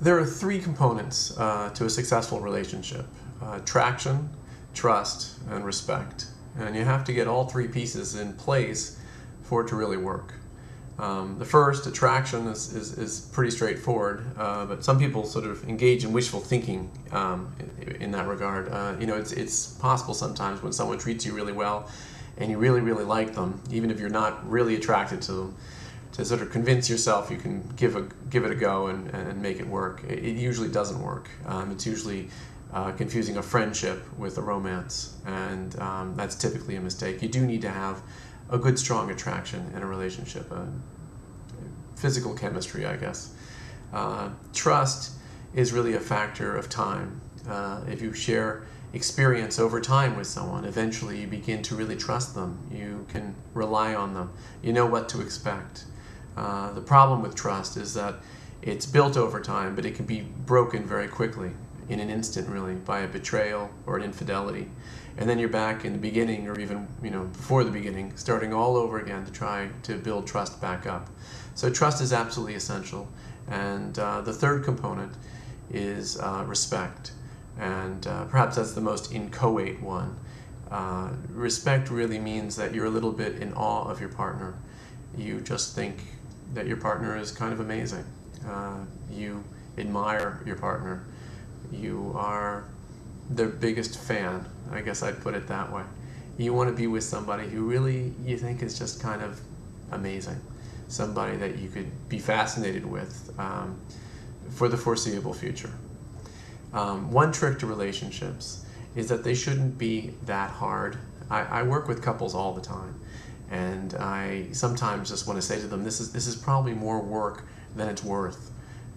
There are three components to a successful relationship: attraction, trust, and respect. And you have to get all three pieces in place for it to really work. The first, attraction, is pretty straightforward, but some people sort of engage in wishful thinking in that regard. It's possible sometimes when someone treats you really well and you really, really like them, even if you're not really attracted to them, to sort of convince yourself you can give it a go and make it work. It usually doesn't work. It's usually confusing a friendship with a romance, and that's typically a mistake. You do need to have a good, strong attraction in a relationship, physical chemistry, I guess. Trust is really a factor of time. If you share experience over time with someone, eventually you begin to really trust them. You can rely on them. You know what to expect. The problem with trust is that it's built over time, but it can be broken very quickly, in an instant really, by a betrayal or an infidelity. And then you're back in the beginning, or even before the beginning, starting all over again to try to build trust back up. So trust is absolutely essential. And the third component is respect. And perhaps that's the most inchoate one. Respect really means that you're a little bit in awe of your partner. You just think that your partner is kind of amazing. You admire your partner. You are their biggest fan, I guess I'd put it that way. You want to be with somebody who really you think is just kind of amazing. Somebody that you could be fascinated with for the foreseeable future. One trick to relationships is that they shouldn't be that hard. I work with couples all the time, and I sometimes just want to say to them, this is probably more work than it's worth,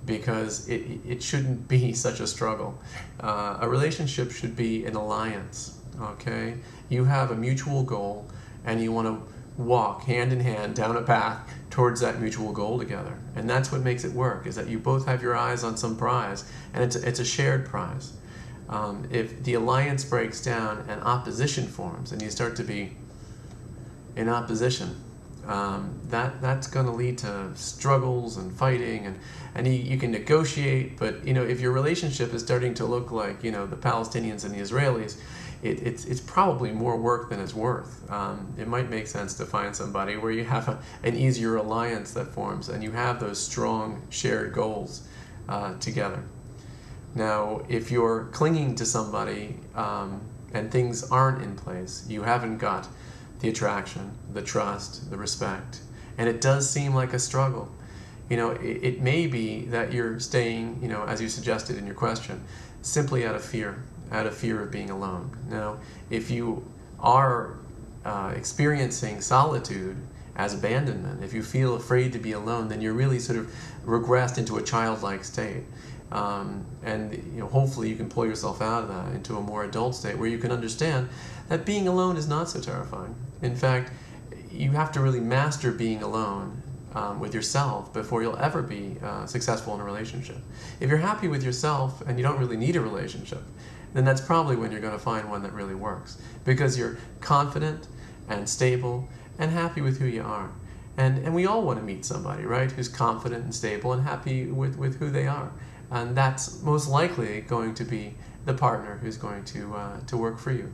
because it shouldn't be such a struggle. A relationship should be an alliance, okay? You have a mutual goal, and you want to walk hand in hand down a path towards that mutual goal together. And that's what makes it work, is that you both have your eyes on some prize, and it's a shared prize. If the alliance breaks down and opposition forms, and you start to be in opposition, that's going to lead to struggles and fighting, and you can negotiate, but if your relationship is starting to look like the Palestinians and the Israelis, it's probably more work than it's worth. It might make sense to find somebody where you have an easier alliance that forms, and you have those strong shared goals together. Now, if you're clinging to somebody and things aren't in place, you haven't got the attraction, the trust, the respect, and it does seem like a struggle. It may be that you're staying, as you suggested in your question, simply out of fear of being alone. Now, if you are experiencing solitude as abandonment, if you feel afraid to be alone, then you're really sort of regressed into a childlike state. And hopefully you can pull yourself out of that into a more adult state where you can understand that being alone is not so terrifying. In fact, you have to really master being alone with yourself before you'll ever be successful in a relationship. If you're happy with yourself and you don't really need a relationship, then that's probably when you're going to find one that really works, because you're confident and stable and happy with who you are. And we all want to meet somebody, right, who's confident and stable and happy with who they are. And that's most likely going to be the partner who's going to work for you.